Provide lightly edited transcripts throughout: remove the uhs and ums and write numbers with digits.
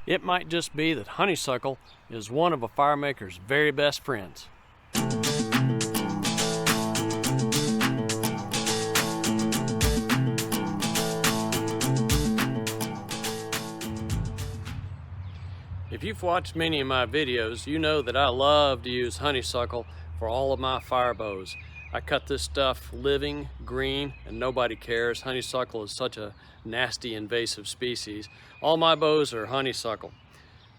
It might just be that honeysuckle is one of a firemaker's very best friends. If you've watched many of my videos, you know that I love to use honeysuckle for all of my fire bows. I cut this stuff living, green, and nobody cares. Honeysuckle is such a nasty invasive species. All my bows are honeysuckle.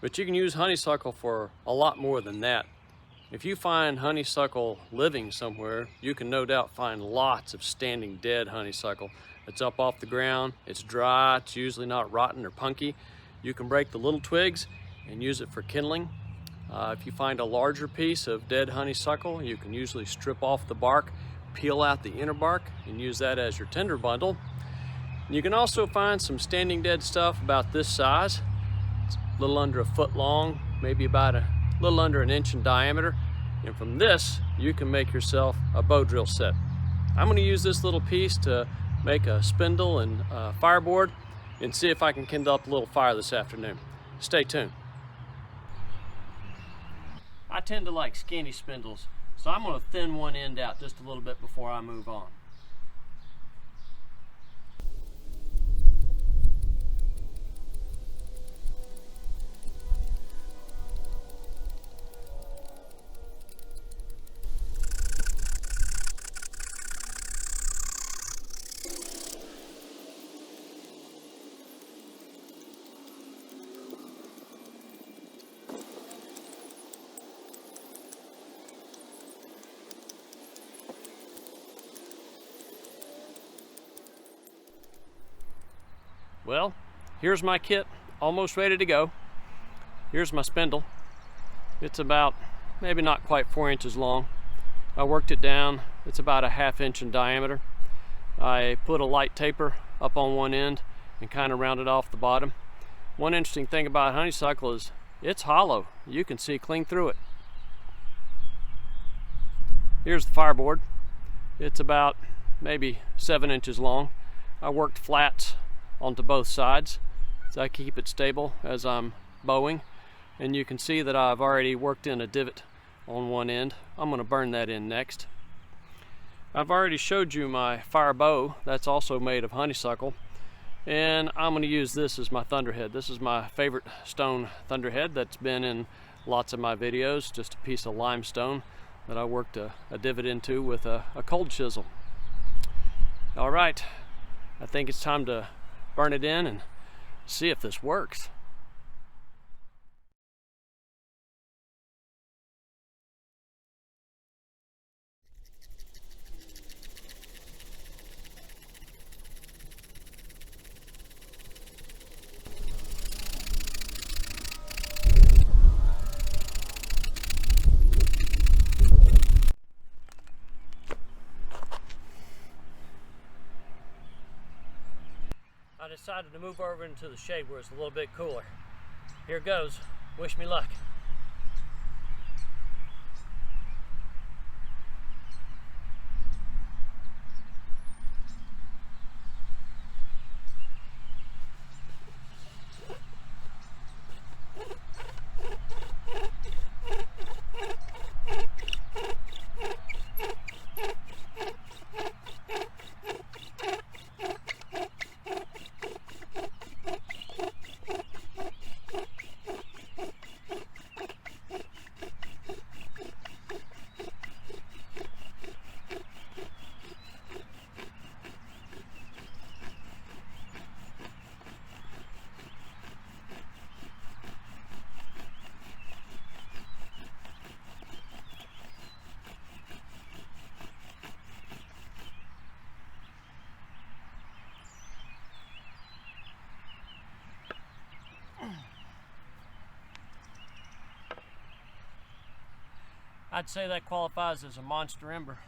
But you can use honeysuckle for a lot more than that. If you find honeysuckle living somewhere, you can no doubt find lots of standing dead honeysuckle. It's up off the ground, it's dry, it's usually not rotten or punky. You can break the little twigs and use it for kindling. If you find a larger piece of dead honeysuckle, you can usually strip off the bark, peel out the inner bark, and use that as your tinder bundle. You can also find some standing dead stuff about this size. It's a little under a foot long, maybe about a little under an inch in diameter. And from this, you can make yourself a bow drill set. I'm going to use this little piece to make a spindle and fireboard and see if I can kindle up a little fire this afternoon. Stay tuned. I tend to like skinny spindles, so I'm going to thin one end out just a little bit before I move on. Well, here's my kit, almost ready to go. Here's my spindle. It's about, maybe not quite 4 inches long. I worked it down. It's about a ½ inch in diameter. I put a light taper up on one end and kind of rounded off the bottom. One interesting thing about honeysuckle is it's hollow. You can see clean through it. Here's the fireboard. It's about maybe 7 inches long. I worked flats onto both sides so I keep it stable as I'm bowing, and you can see that I've already worked in a divot on one end. I'm going to burn that in next. I've already showed you my fire bow. That's also made of honeysuckle, and I'm going to use this as my thunderhead. This is my favorite stone thunderhead that's been in lots of my videos, just a piece of limestone that I worked a divot into with a cold chisel. All right, I think it's time to burn it in and see if this works. I decided to move over into the shade where it's a little bit cooler. Here goes. Wish me luck. I'd say that qualifies as a monster ember.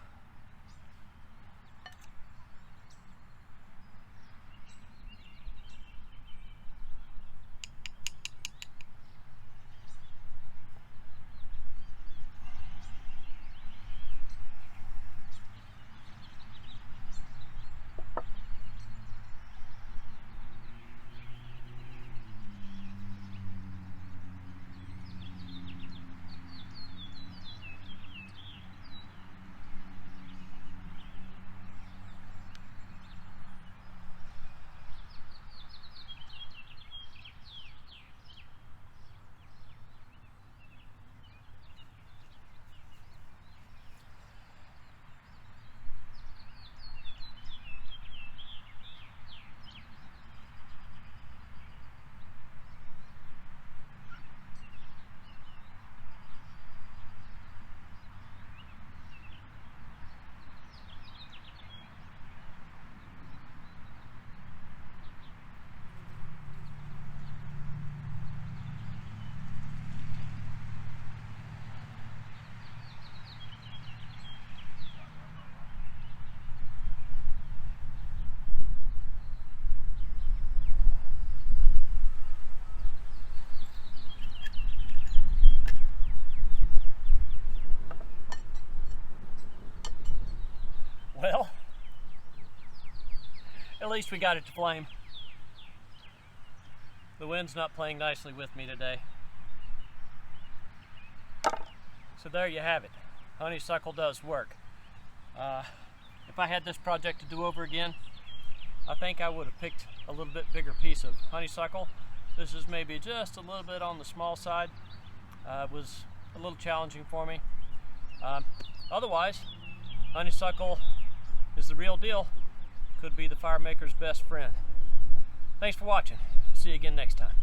least we got it to flame. The wind's not playing nicely with me today. So there you have it. Honeysuckle does work. If I had this project to do over again, I think I would have picked a little bit bigger piece of honeysuckle. This is maybe just a little bit on the small side. It was a little challenging for me. Otherwise, honeysuckle is the real deal. Could be the firemaker's best friend. Thanks for watching. See you again next time.